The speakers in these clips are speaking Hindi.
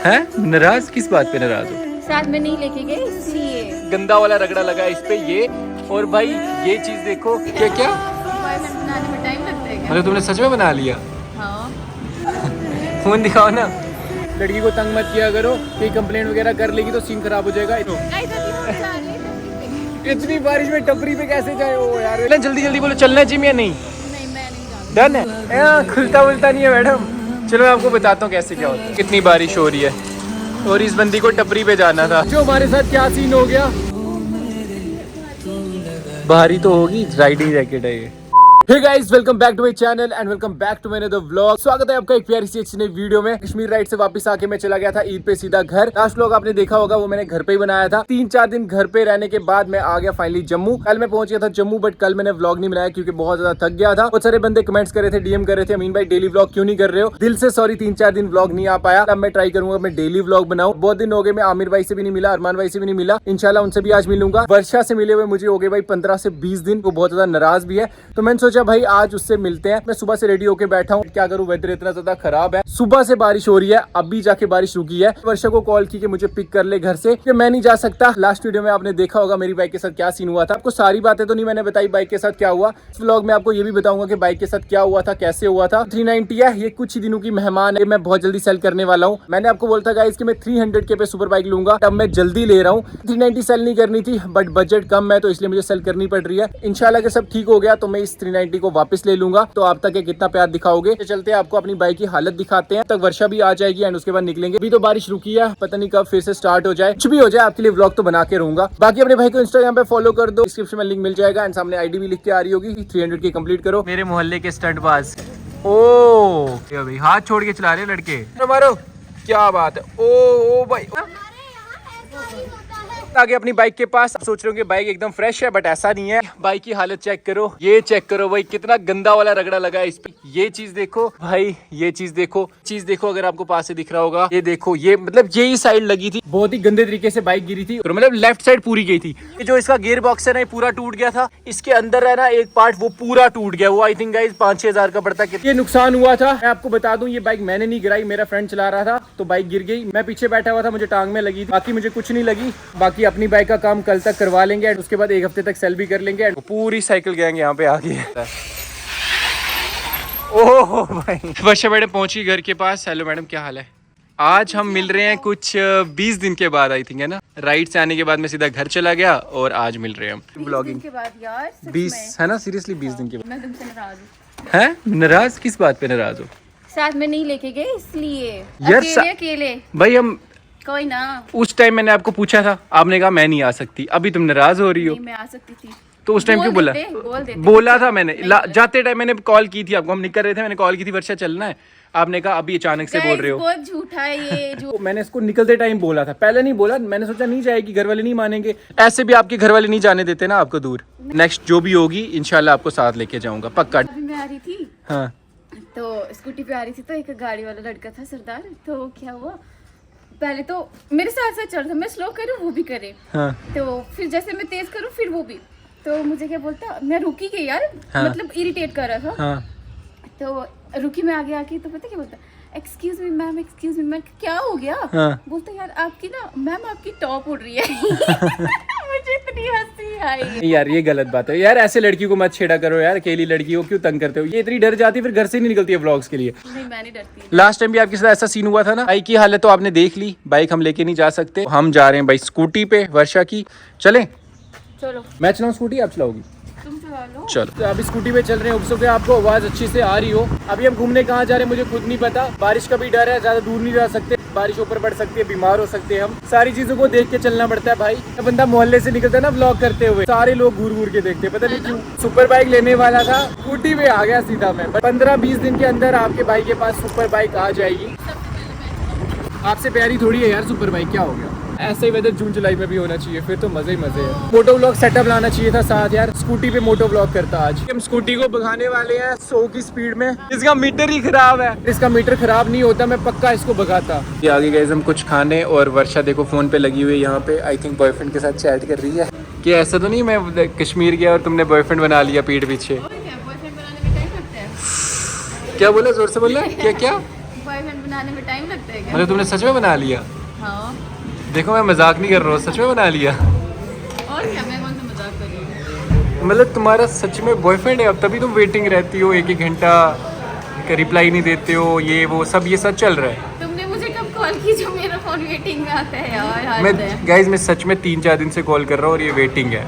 हैं? नाराज किस बात पे नाराज हो? साथ में नहीं लेके गए इसलिए। गंदा वाला रगड़ा लगा है इस पे ये। और भाई ये चीज देखो। क्या क्या बॉयफ्रेंड बनाने में टाइम लगता है क्या? मतलब तुमने सच में बना लिया? हाँ। फोन दिखाओ ना। लड़की को तंग मत किया करो, कोई कंप्लेंट वगैरह कर लेगी तो सीन खराब हो जाएगा। इतनी बारिश में टपरी पे कैसे जाए हो यार? जल्दी जल्दी बोलो, चलना है जिम या नहीं? नहीं, मैं नहीं जाऊंगी। डन है? खुलता वुलता नहीं है मैडम। चलो मैं आपको बताता हूँ कैसे क्या होता है। कितनी बारिश हो रही है और इस बंदी को टपरी पे जाना था। जो हमारे साथ क्या सीन हो गया। बाहरी तो होगी, राइडिंग जैकेट है ये। Hey guys, welcome back to my channel and welcome back to my another vlog। स्वागत है आपका एक प्यारी सी अच्छी नई वीडियो में। कश्मीर राइड से वापस आके मैं चला गया था ईद पे सीधा घर। लास्ट व्लॉग आपने देखा होगा, वो मैंने घर पे ही बनाया था। 3-4 दिन घर पे रहने के बाद मैं आ गया फाइनली जम्मू। कल मैं पहुंच गया था जम्मू, बट कल मैंने व्लॉग नहीं बनाया क्योंकि बहुत ज्यादा थक गया था। बहुत सारे बंदे कमेंट्स कर रहे थे, डीएम कर रहे थे, अमीन भाई डेली व्लॉग क्यों नहीं कर रहे हो? दिल से सॉरी, 3-4 दिन व्लॉग नहीं आ पाया। अब मैं ट्राई करूंगा मैं डेली व्लॉग बनाऊं। बहुत दिन हो गए, मैं आमिर भाई से भी नहीं मिला, अरमान भाई से भी नहीं मिला। इंशाल्लाह उनसे भी आज मिलूंगा। वर्षा से मिले हुए मुझे हो गए भाई 15 से 20 दिन। वो बहुत ज्यादा नाराज भी है, तो मैंने सोचा भाई आज उससे मिलते हैं। मैं सुबह से रेडी होके बैठा हूँ, क्या करूँ, वेदर इतना ज्यादा खराब है। सुबह से बारिश हो रही है, अभी जाके बारिश रुकी है। वर्षा को कॉल की कि मुझे पिक कर ले घर से, कि मैं नहीं जा सकता। लास्ट वीडियो में आपने देखा होगा मेरी बाइक के साथ क्या सीन हुआ था। आपको सारी बातें तो नहीं मैंने बताई बाइक के साथ क्या हुआ। इस व्लॉग में आपको ये भी बताऊंगा कि बाइक के साथ क्या हुआ था, कैसे हुआ था। 390 है, ये कुछ ही दिनों की मेहमान है, मैं बहुत जल्दी सेल करने वाला हूँ। मैंने आपको बोला था गाइस कि मैं 300 के पे सुपर बाइक लूंगा, तब मैं जल्दी ले रहा हूँ। 390 सेल नहीं करनी थी, बट बजट कम है तो इसलिए मुझे सेल करनी पड़ रही है। इंशाल्लाह अगर सब ठीक हो गया तो मैं इस 390 को वापस ले लूंगा। तो आप तक कितना प्यार दिखाओगे। तो चलते हैं, आपको अपनी बाइक की हालत दिखाते हैं। तक वर्षा भी आ जाएगी एंड उसके बाद निकलेंगे। अभी तो बारिश रुकी है, पता नहीं कब फिर से स्टार्ट हो जाए। कुछ भी हो जाए आपके लिए व्लॉग तो बना के रहूंगा। बाकी अपने भाई को इंस्टाग्राम पे फॉलो कर दो, डिस्क्रिप्शन में लिंक मिल जाएगा एंड सामने आईडी भी लिख के आ रही होगी। 300 की कंप्लीट करो। मेरे मोहल्ले के स्टंटबाज। ओ भाई हाथ छोड़ के चला रहे लड़के, मारो। क्या बात है। ओ भाई आगे अपनी बाइक के पास। सोच रहे हो कि बाइक एकदम फ्रेश है, बट ऐसा नहीं है। बाइक की हालत चेक करो, ये चेक करो भाई, कितना गंदा वाला रगड़ा लगा है इस पे। ये चीज देखो भाई, ये चीज देखो अगर आपको पास से दिख रहा होगा। ये देखो, ये मतलब यही साइड लगी थी, बहुत ही गंदे तरीके से बाइक गिरी थी, मतलब लेफ्ट साइड पूरी गई थी। ये जो इसका गियर बॉक्स है ना, पूरा टूट गया था। इसके अंदर है ना एक पार्ट, वो पूरा टूट गया। वो आई थिंक गाइस 5-6 हजार का पड़ता है। ये नुकसान हुआ था। मैं आपको बता दूं, ये बाइक मैंने नहीं गिराई, मेरा फ्रेंड चला रहा था तो बाइक गिर गई। मैं पीछे बैठा हुआ था, मुझे टांग में लगी, बाकी मुझे कुछ नहीं लगी। बाकी अपनी बाइक का काम कल तक करवा लेंगे, उसके बाद 1 हफ्ते तक सेल भी कर लेंगे। पूरी साइकिल गैंग यहाँ पे आ गई है। ओह भाई, वर्षा मैडम पहुंची घर के पास। हेलो मैडम, क्या हाल है? आज हम मिल रहे हैं कुछ 20 दिन के बाद, आई थिंक है ना। राइड से आने के बाद मैं सीधा घर चला गया और आज मिल रहे हैं हम ब्लॉगिंग के बाद यार 20 है ना, सीरियसली 20 दिन के बाद। मैं तुमसे नाराज हूँ। हैं? नाराज किस बात पे नाराज हो? साथ में नहीं लेके गए इसलिए। यार अकेले भाई हम कोई ना। उस टाइम मैंने आपको पूछा था, आपने कहा मैं नहीं आ सकती। अभी तुम नाराज हो रही हो। नहीं, मैं आ सकती थी तो उस टाइम क्यों बोला? बोला था मैंने, जाते टाइम मैंने कॉल की थी आपको, हम निकल रहे थे, मैंने कॉल की थी वर्षा चलना है। आपने कहा अभी अचानक से बोल रहे हो। बहुत झूठा है ये जो मैंने इसको निकलते टाइम बोला था, पहले नहीं बोला। मैंने सोचा नहीं जाएगी, घर वाले नहीं मानेंगे। ऐसे भी आपके घर वाले नहीं जाने देते ना आपको दूर। नेक्स्ट जो भी होगी इंशाल्लाह आपको साथ लेके जाऊंगा पक्का। अभी मैं आ रही थी, हाँ तो स्कूटी पे आ रही थी, तो एक गाड़ी वाला लड़का था सरदार। तो क्या हुआ, पहले तो मेरे साथ साथ चल रहा, मैं स्लो करूँ वो भी करे। हाँ। तो फिर जैसे मैं तेज करूँ फिर वो भी। तो मुझे क्या बोलता, मैं रुकी गई यार। हाँ। मतलब इरिटेट कर रहा था। हाँ। तो रुकी मैं आगे आके, तो पता क्या बोलता, excuse me ma'am, excuse me. मैं क्या हो गया? हाँ। बोलता यार आपकी ना मैम, आपकी टॉप उड़ रही है। मुझे इतनी हंसी आई यार, ये गलत बात है यार। ऐसे लड़की को मत छेड़ा करो यार, अकेली लड़की को क्यों तंग करते हो? ये इतनी डर जाती है, फिर घर से ही नहीं निकलती है व्लॉग्स के लिए। नहीं, मैं नहीं डरती। लास्ट टाइम भी आपके साथ ऐसा सीन हुआ था ना। बाइक की हालत तो आपने देख ली, बाइक हम लेके नहीं जा सकते। हम जा रहे हैं भाई स्कूटी पे, वर्षा की। चले? चलो। मैं चलाऊं स्कूटी, आप चलाओगी? तुम चला लो। चलो, तो अभी स्कूटी पे चल रहे हैं। उपसों के आपको आवाज अच्छी से आ रही हो। अभी हम घूमने कहाँ जा रहे हैं मुझे खुद नहीं पता। बारिश का भी डर है, ज्यादा दूर नहीं जा सकते, बारिश ऊपर पड़ सकती है, बीमार हो सकते हैं हम। सारी चीजों को देख के चलना पड़ता है भाई। बंदा मोहल्ले से निकलता है ना व्लॉग करते हुए, सारे लोग घूर घूर के देखते हैं, पता नहीं क्यों। सुपर बाइक लेने वाला था, स्कूटी पे आ गया सीधा मैं। 15-20 दिन के अंदर आपके भाई के पास सुपर बाइक आ जाएगी। आपसे प्यारी थोड़ी है यार सुपर बाइक, क्या हो गया? ऐसे ही वेदर जून जुलाई में भी होना चाहिए, फिर तो मजे ही मजे है। मोटो व्लॉग सेटअप लाना चाहिए था साथ यार, स्कूटी पे मोटो व्लॉग करता। आज हम स्कूटी को भगाने वाले हैं 100 की स्पीड में। इसका मीटर ही खराब है। इसका मीटर खराब नहीं होता, मैं पक्का इसको भगाता। ये आगे गए हम कुछ खाने, और वर्षा देखो फोन पे लगी हुई है यहाँ पे। आई थिंक बॉयफ्रेंड के साथ चैट कर रही है। कि ऐसा तो नहीं मैं कश्मीर गया और तुमने बॉयफ्रेंड बना लिया पीठ पीछे? बॉयफ्रेंड बनाने में टाइम लगता है। क्या बोला, जोर से बोल रहा है? क्या क्या? बॉयफ्रेंड बनाने में टाइम लगता है क्या? मतलब तुमने सच में बना लिया? हाँ। देखो मैं मजाक नहीं कर रहा हूँ, सच में बना लिया। और क्या, मैं कौन सा मजाक कर रही हूँ? मतलब तुम्हारा सच में बॉयफ्रेंड है? अब तभी तुम वेटिंग रहती हो, एक घंटा रिप्लाई नहीं देते हो, ये वो सब ये सच चल रहा है। तुमने मुझे कब कॉल की जो मेरा फोन वेटिंग में आता है यार? मैं गाइज मैं सच में 3-4 दिन से कॉल कर रहा हूँ और ये वेटिंग है।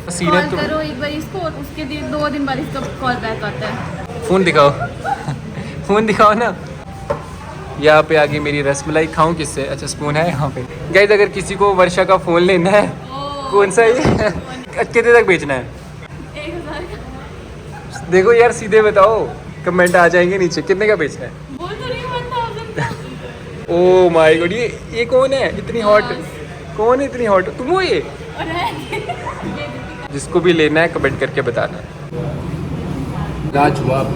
कॉल करो एक बार इसको, उसके 2 दिन बाद इसका कॉल बैक आता है। फ़ोन दिखाओ। फ़ोन दिखाओ ना। यहाँ पे आगे मेरी रसमलाई खाऊं किससे? अच्छा स्पून है यहाँ पे। गाइज अगर किसी को वर्षा का फ़ोन लेना है, कौन सा ये कितने तक बेचना है? 1000 का। देखो यार सीधे बताओ, कमेंट आ जाएंगे नीचे, कितने का बेचना है? बोल तो रही हूँ 1000 का। ओह माय गॉड, ये कौन है इतनी हॉट? कौन है इतनी हॉट? तुम हो ये? और है। जिसको भी लेना है कमेंट करके बताना। लाजवाब।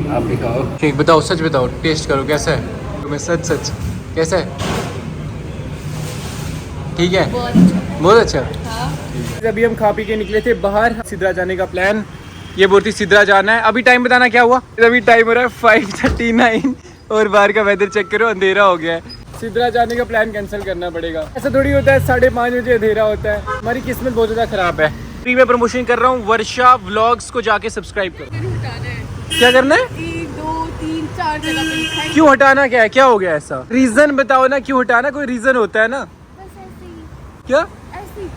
आप भी खाओ। ठीक बताओ, सच बताओ, टेस्ट करो कैसा है तुम्हें? सच कैसा है? ठीक है, बहुत अच्छा। हाँ। अभी हम खा पी के निकले थे बाहर, सिद्रा जाने का प्लान। ये बोलती सिद्रा जाना है। अभी टाइम बताना क्या हुआ? अभी टाइम हो रहा है 5:39 और बाहर का वेदर चेक करो, अंधेरा हो गया है। सिद्रा जाने का प्लान कैंसिल करना पड़ेगा। ऐसा थोड़ी होता है, 5:30 बजे अंधेरा होता है। हमारी किस्मत बहुत ज़्यादा खराब है। फ्री में प्रमोशन कर रहा हूँ, वर्षा व्लॉग्स को जाके सब्सक्राइब करो। क्या करना है? 1 2 3 4 जगह पे लिखा है। क्यों हटाना? क्या है, क्या हो गया ऐसा? रीजन बताओ ना, क्यों हटाना? कोई रीजन होता है ना? बस ऐसे ही। क्या? ऐसे ही।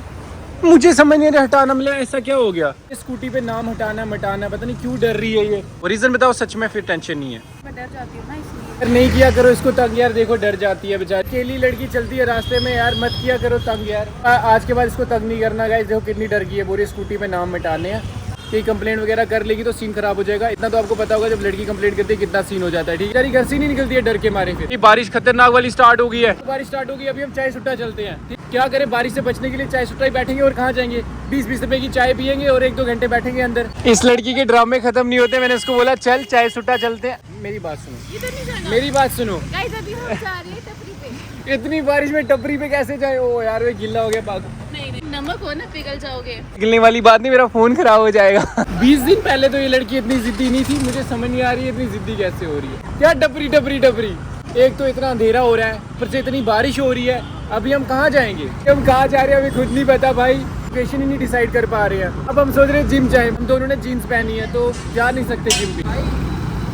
मुझे समझ नहीं आ रहा, हटाना मतलब ऐसा क्या हो गया? स्कूटी पे नाम हटाना मटाना, पता नहीं क्यों डर रही है ये। रीजन बताओ सच में, फिर टेंशन नहीं है। मैं डर जाती हूँ ना इसलिए। यार नहीं किया करो इसको तंग यार, देखो डर जाती है बेचारी। अकेली लड़की चलती है रास्ते में यार, मत किया करो तंग यार। आज के बाद इसको तंग नहीं करना गाइस। देखो कितनी डर गई है, पूरी स्कूटी पे नाम मिटाने हैं। कहीं कंप्लेंट वगैरह कर लेगी तो सीन खराब हो जाएगा। इतना तो आपको पता होगा जब लड़की कंप्लेंट करती है कितना सीन हो जाता है। ठीक है, घर से नहीं निकलती है डर के मारे। फिर बारिश खतरनाक वाली स्टार्ट हो गई है। बारिश स्टार्ट हो गई, अभी हम चाय सुट्टा चलते हैं। क्या करें, बारिश से बचने के लिए चाय सुट्टा ही बैठेंगे और कहाँ जाएंगे? 20-20 रुपए की चाय पियेंगे और 1-2 घंटे बैठेंगे अंदर। इस लड़की के ड्रामे खत्म नहीं होते। मैंने उसको बोला चल चाय सुट्टा चलते हैं। मेरी बात सुनो, मेरी बात सुनो। गाइस अभी हम जा रहे हैं टपरी पे। इतनी बारिश में टपरी पे कैसे जाए? ओ यार वे गिल्ला हो गया पाग। नहीं नमक हो ना, पिघल जाओगे। पिघलने वाली बात नहीं, मेरा फोन खराब हो जाएगा। 20 दिन पहले तो ये लड़की इतनी जिद्दी नहीं थी। मुझे समझ नहीं आ रही है इतनी जिद्दी कैसे हो रही है। क्या टपरी टपरी टपरी? एक तो इतना अंधेरा हो रहा है, ऊपर से इतनी बारिश हो रही है। अभी हम कहाँ जाएंगे? हम कहाँ जा रहे हैं अभी खुद नहीं पता भाई। लोकेशन ही नहीं डिसाइड कर पा रहे हैं। अब हम सोच रहे हैं जिम जाएं। हम दोनों ने जीन्स पहनी है तो जा नहीं सकते जिम भी।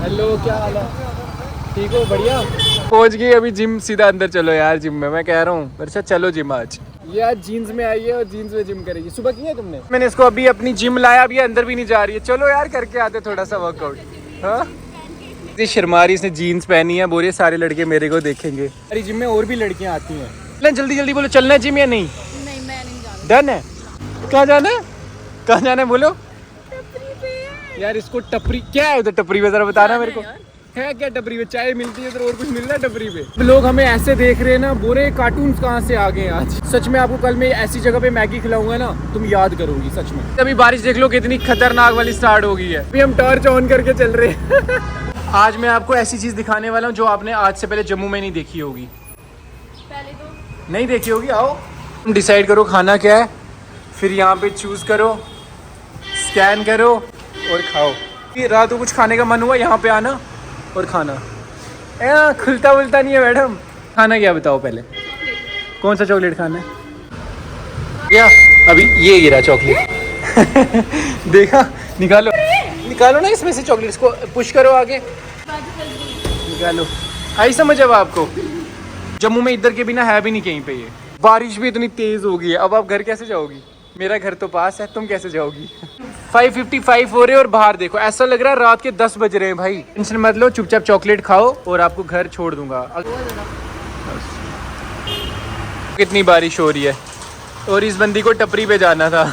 हेलो, क्या हाल है? ठीक हो? बढ़िया। पहुंच गई अभी जिम, सीधा अंदर चलो यार जिम में। मैं कह रहा हूँ वर्षा चलो जिम आज। ये आज जीन्स में आई है और जीन्स में जिम करेगी। सुबह की है तुमने? मैंने इसको अभी अपनी जिम लाया, अभी अंदर भी नहीं जा रही है। चलो यार करके आते थोड़ा सा वर्कआउट। हाँ शर्मा रही, इसने जीन्स पहनी है, बोल रही है सारे लड़के मेरे को देखेंगे। अरे जिम में और भी लड़कियां आती हैं। जल्दी जल्दी बोलो, चलना है जिम या नहीं? नहीं मैं नहीं जाना। डन है? कहाँ जाना है? कहाँ जाना है बोलो टपरी पे यार। इसको टपरी क्या है उधर? टपरी पे जरा बताना मेरे को, है क्या टपरी पे? चाय मिलती है तो और कुछ मिल रहा है टपरी पे? लोग हमें ऐसे देख रहे हैं ना, बोरे कार्टून कहाँ से आ गए आज। सच में आपको कल मैं ऐसी जगह पे मैगी खिलाऊंगा ना, तुम याद करोगी सच में। अभी बारिश देख लो कितनी खतरनाक वाली स्टार्ट हो गई है। अभी हम टॉर्च ऑन करके चल रहे हैं। आज मैं आपको ऐसी चीज दिखाने वाला हूँ जो आपने आज से पहले जम्मू में नहीं देखी होगी। पहले तो नहीं देखी होगी। आओ डिसाइड करो खाना क्या है, फिर यहाँ पे चूज करो, स्कैन करो और खाओ। फिर रात को कुछ खाने का मन हुआ यहाँ पे आना और खाना। खुलता वुलता नहीं है मैडम। खाना क्या बताओ पहले? कौन सा चॉकलेट खाना है? क्या अभी ये गिरा चॉकलेट? देखा? निकालो निकालो ना इसमें से चॉकलेट, इसको पुश करो आगे, निकालो। आई समझ अब आपको? जम्मू में इधर के बिना है भी नहीं कहीं पे ये। बारिश भी इतनी तेज हो गई है। अब आप घर कैसे जाओगी? मेरा घर तो पास है, तुम कैसे जाओगी? 5:55 हो रहे और बाहर देखो, ऐसा लग रहा है रात के 10 बज रहे हैं भाई। टेंशन मत लो, चुपचाप चॉकलेट खाओ और आपको घर छोड़ दूंगा। कितनी बारिश हो रही है और इस बंदी को टपरी पे जाना था।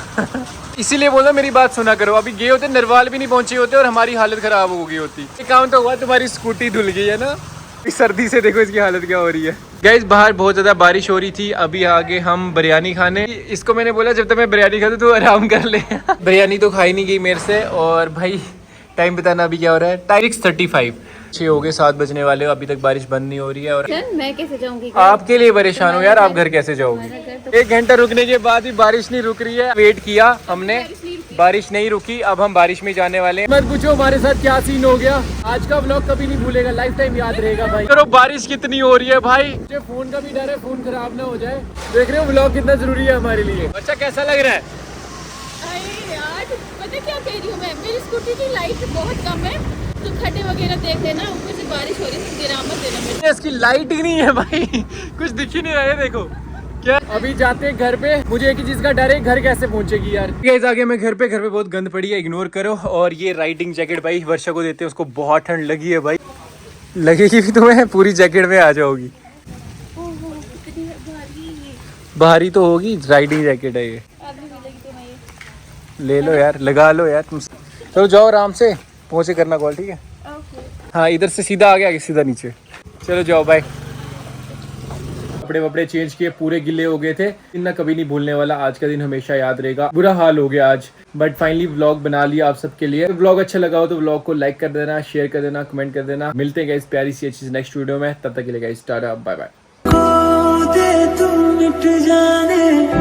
इसीलिए बोला मेरी बात सुना करो। अभी गए होते, नरवाल भी नहीं पहुंचे होते और हमारी हालत खराब हो गई होती। एक काम तो हुआ, तुम्हारी स्कूटी धुल गई है ना। इस सर्दी से देखो इसकी हालत क्या हो रही है। गाइस बाहर बहुत ज़्यादा बारिश हो रही थी। अभी आगे हम बिरयानी खाने। इसको मैंने बोला जब तक मैं बिरयानी खाता तो आराम कर ले। बिरयानी तो खाई नहीं गई मेरे से। और भाई टाइम बताना अभी क्या हो रहा है? टाइम 6:35 6 हो गए, 7 बजने वाले हो, अभी तक बारिश बंद नहीं हो रही है। और मैं कैसे जाऊंगी? आपके लिए परेशान हो यार, आप घर कैसे जाओगे? 1 घंटा रुकने के बाद भी बारिश नहीं रुक रही है। वेट किया हमने, बारिश नहीं रुकी, अब हम बारिश में जाने वाले हैं। मत पूछो हमारे साथ क्या सीन हो गया। आज का व्लॉग कभी नहीं भूलेगा, लाइफ टाइम याद रहेगा भाई। चलो बारिश कितनी हो रही है भाई, मुझे फोन का भी डर है, फोन खराब ना हो जाए। देख रहे हो व्लॉग कितना जरूरी है हमारे लिए। अच्छा कैसा लग रहा है? अरे यार पता क्या कह रही हूँ मैं, मेरी स्कूटी की लाइट बहुत कम है, तो खड्डे वगैरह देख लेना, ऊपर से बारिश हो रही है तो गिरा मत देना मेरे। इसकी लाइट ही नहीं है भाई, कुछ दिख ही नहीं रहा है। देखो क्या, अभी जाते हैं घर पे। मुझे एक ही चीज का डर है, घर कैसे पहुंचेगी यार। गाइस आगे मैं घर पे बहुत गंद पड़ी है, इग्नोर करो। और ये राइडिंग जैकेट भाई वर्षा को देते हैं, उसको बहुत ठंड लगी है भाई। लगेगी भी तुम्हें, पूरी जैकेट में आ जाओगी। ओहो कितनी भारी, भारी तो होगी, राइडिंग जैकेट है ये। आग भी लगी तो मैं ये। ले लो यार, लगा लो यार तुम। चलो जाओ आराम से, पहुंचे करना कॉल, ठीक है? ओके। हाँ इधर से सीधा आ गया, सीधा नीचे। चलो जाओ बाय। कपड़े वपड़े चेंज किए, पूरे गिले हो गए थे। दिन ना कभी नहीं भूलने वाला, आज का दिन हमेशा याद रहेगा। बुरा हाल हो गया आज, बट फाइनली व्लॉग बना लिया आप सबके लिए। तो व्लॉग अच्छा लगा हो तो व्लॉग को लाइक कर देना, शेयर कर देना, कमेंट कर देना। मिलते हैं गाइस प्यारी सी अच्छी नेक्स्ट वीडियो में, तब तक के लिए गाइस टाटा बाय बाय।